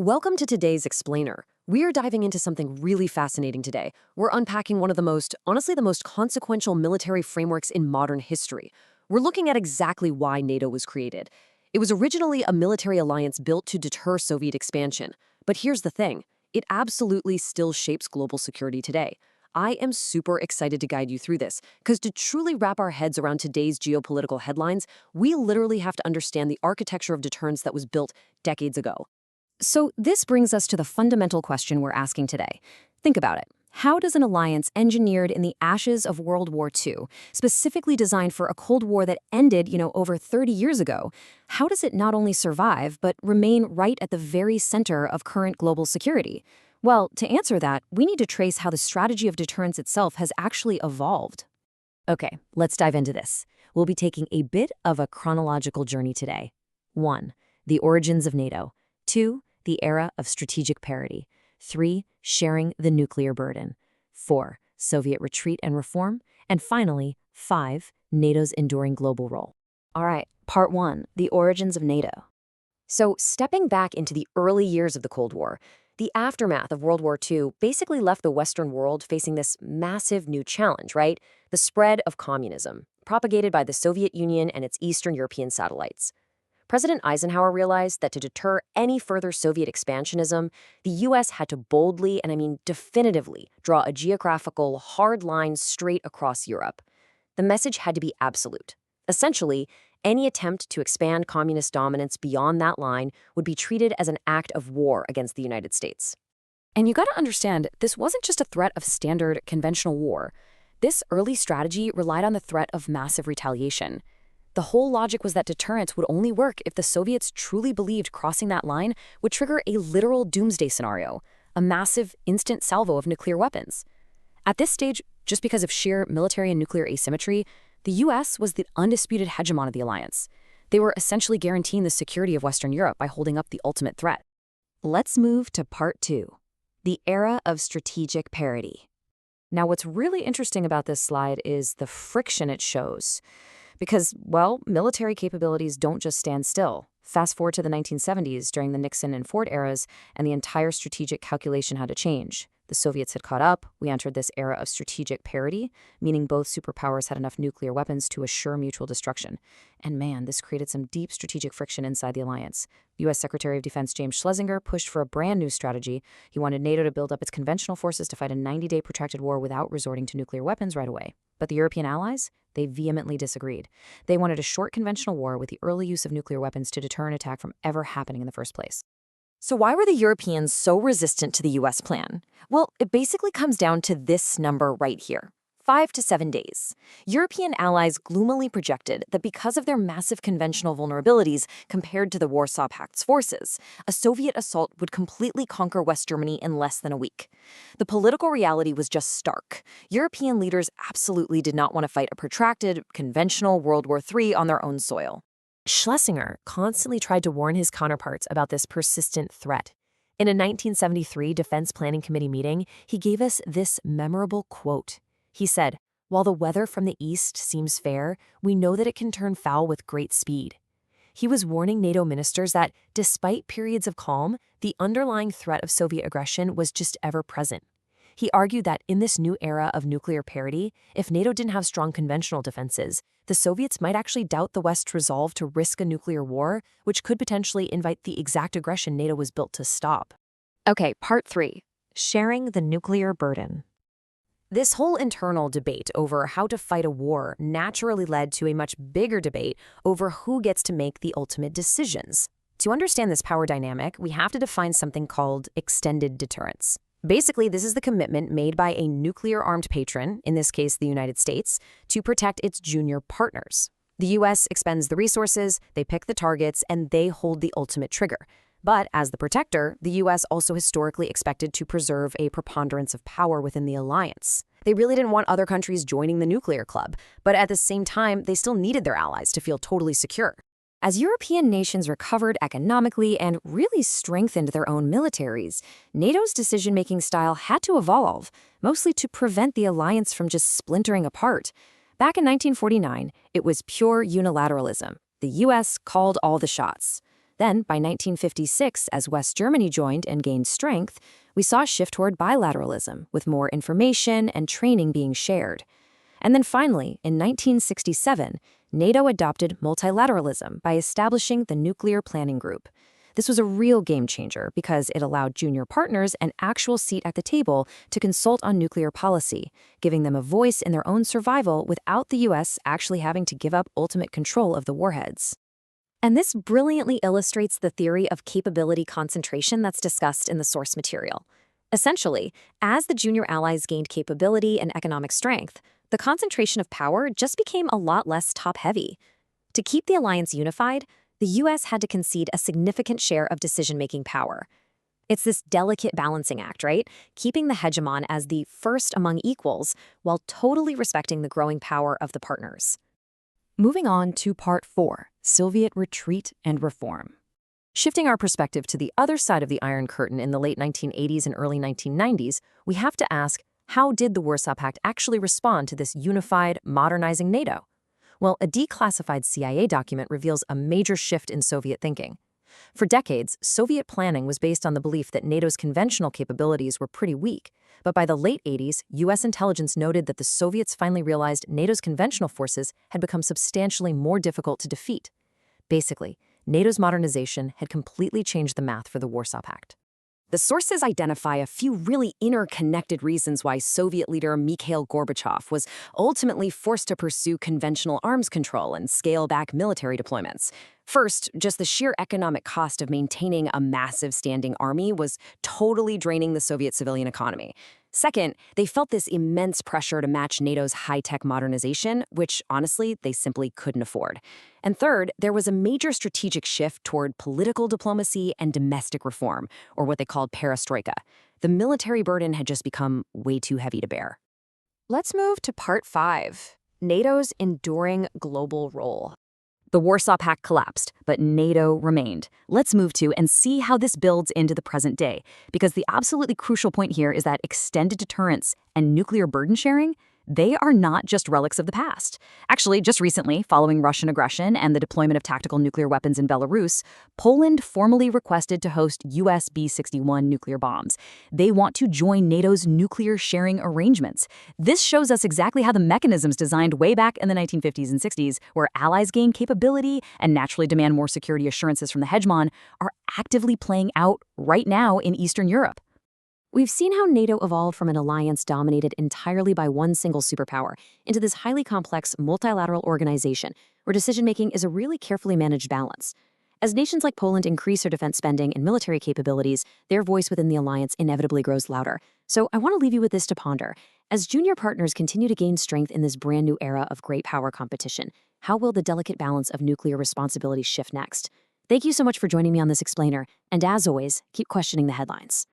Welcome to today's Explainer. We're diving into something really fascinating today. We're unpacking one of the most, honestly, the most consequential military frameworks in modern history. We're looking at exactly why NATO was created. It was originally a military alliance built to deter Soviet expansion. But here's the thing, it absolutely still shapes global security today. I am super excited to guide you through this, because to truly wrap our heads around today's geopolitical headlines, we literally have to understand the architecture of deterrence that was built decades ago. So this brings us to the fundamental question we're asking today. Think about it. How does an alliance engineered in the ashes of World War II, specifically designed for a Cold War that ended, over 30 years ago, how does it not only survive, but remain right at the very center of current global security? Well, to answer that, we need to trace how the strategy of deterrence itself has actually evolved. Okay, let's dive into this. We'll be taking a bit of a chronological journey today. 1. The origins of NATO. 2. The era of strategic parity. 3. Sharing the nuclear burden. 4. Soviet retreat and reform. And finally, 5. NATO's enduring global role. All right, part 1, the origins of NATO. So, stepping back into the early years of the Cold War, the aftermath of World War II basically left the Western world facing this massive new challenge, right? The spread of communism, propagated by the Soviet Union and its Eastern European satellites. President Eisenhower realized that to deter any further Soviet expansionism, the U.S. had to boldly, and I mean definitively, draw a geographical, hard line straight across Europe. The message had to be absolute. Essentially, any attempt to expand communist dominance beyond that line would be treated as an act of war against the United States. And you gotta understand, this wasn't just a threat of standard, conventional war. This early strategy relied on the threat of massive retaliation. The whole logic was that deterrence would only work if the Soviets truly believed crossing that line would trigger a literal doomsday scenario, a massive, instant salvo of nuclear weapons. At this stage, just because of sheer military and nuclear asymmetry, the U.S. was the undisputed hegemon of the alliance. They were essentially guaranteeing the security of Western Europe by holding up the ultimate threat. Let's move to part 2, the era of strategic parity. Now, what's really interesting about this slide is the friction it shows. Because, well, military capabilities don't just stand still. Fast forward to the 1970s during the Nixon and Ford eras, and the entire strategic calculation had to change. The Soviets had caught up. We entered this era of strategic parity, meaning both superpowers had enough nuclear weapons to assure mutual destruction. And man, this created some deep strategic friction inside the alliance. U.S. Secretary of Defense James Schlesinger pushed for a brand new strategy. He wanted NATO to build up its conventional forces to fight a 90-day protracted war without resorting to nuclear weapons right away. But the European allies, they vehemently disagreed. They wanted a short conventional war with the early use of nuclear weapons to deter an attack from ever happening in the first place. So why were the Europeans so resistant to the U.S. plan? Well, it basically comes down to this number right here. 5 to 7 days. European allies gloomily projected that because of their massive conventional vulnerabilities compared to the Warsaw Pact's forces, a Soviet assault would completely conquer West Germany in less than a week. The political reality was just stark. European leaders absolutely did not want to fight a protracted, conventional World War III on their own soil. Schlesinger constantly tried to warn his counterparts about this persistent threat. In a 1973 Defense Planning Committee meeting, he gave us this memorable quote. He said, "While the weather from the east seems fair, we know that it can turn foul with great speed." He was warning NATO ministers that, despite periods of calm, the underlying threat of Soviet aggression was just ever present. He argued that in this new era of nuclear parity, if NATO didn't have strong conventional defenses, the Soviets might actually doubt the West's resolve to risk a nuclear war, which could potentially invite the exact aggression NATO was built to stop. Okay, part 3, sharing the nuclear burden. This whole internal debate over how to fight a war naturally led to a much bigger debate over who gets to make the ultimate decisions. To understand this power dynamic, we have to define something called extended deterrence. Basically, this is the commitment made by a nuclear-armed patron, in this case the United States, to protect its junior partners. The U.S. expends the resources, they pick the targets, and they hold the ultimate trigger. But as the protector, the U.S. also historically expected to preserve a preponderance of power within the alliance. They really didn't want other countries joining the nuclear club, but at the same time, they still needed their allies to feel totally secure. As European nations recovered economically and really strengthened their own militaries, NATO's decision-making style had to evolve, mostly to prevent the alliance from just splintering apart. Back in 1949, it was pure unilateralism. The U.S. called all the shots. Then, by 1956, as West Germany joined and gained strength, we saw a shift toward bilateralism, with more information and training being shared. And then finally, in 1967, NATO adopted multilateralism by establishing the Nuclear Planning Group. This was a real game changer because it allowed junior partners an actual seat at the table to consult on nuclear policy, giving them a voice in their own survival without the U.S. actually having to give up ultimate control of the warheads. And this brilliantly illustrates the theory of capability concentration that's discussed in the source material. Essentially, as the junior allies gained capability and economic strength, the concentration of power just became a lot less top-heavy. To keep the alliance unified, the U.S. had to concede a significant share of decision-making power. It's this delicate balancing act, right? Keeping the hegemon as the first among equals while totally respecting the growing power of the partners. Moving on to Part 4, Soviet Retreat and Reform. Shifting our perspective to the other side of the Iron Curtain in the late 1980s and early 1990s, we have to ask, how did the Warsaw Pact actually respond to this unified, modernizing NATO? Well, a declassified CIA document reveals a major shift in Soviet thinking. For decades, Soviet planning was based on the belief that NATO's conventional capabilities were pretty weak. But by the late 80s, U.S. intelligence noted that the Soviets finally realized NATO's conventional forces had become substantially more difficult to defeat. Basically, NATO's modernization had completely changed the math for the Warsaw Pact. The sources identify a few really interconnected reasons why Soviet leader Mikhail Gorbachev was ultimately forced to pursue conventional arms control and scale back military deployments. First, just the sheer economic cost of maintaining a massive standing army was totally draining the Soviet civilian economy. Second, they felt this immense pressure to match NATO's high-tech modernization, which, honestly, they simply couldn't afford. And third, there was a major strategic shift toward political diplomacy and domestic reform, or what they called perestroika. The military burden had just become way too heavy to bear. Let's move to Part 5, NATO's enduring global role. The Warsaw Pact collapsed, but NATO remained. Let's move to and see how this builds into the present day, because the absolutely crucial point here is that extended deterrence and nuclear burden sharing, they are not just relics of the past. Actually, just recently, following Russian aggression and the deployment of tactical nuclear weapons in Belarus, Poland formally requested to host US B-61 nuclear bombs. They want to join NATO's nuclear sharing arrangements. This shows us exactly how the mechanisms designed way back in the 1950s and 60s, where allies gain capability and naturally demand more security assurances from the hegemon, are actively playing out right now in Eastern Europe. We've seen how NATO evolved from an alliance dominated entirely by one single superpower into this highly complex multilateral organization where decision-making is a really carefully managed balance. As nations like Poland increase their defense spending and military capabilities, their voice within the alliance inevitably grows louder. So I want to leave you with this to ponder. As junior partners continue to gain strength in this brand new era of great power competition, how will the delicate balance of nuclear responsibility shift next? Thank you so much for joining me on this explainer, and as always, keep questioning the headlines.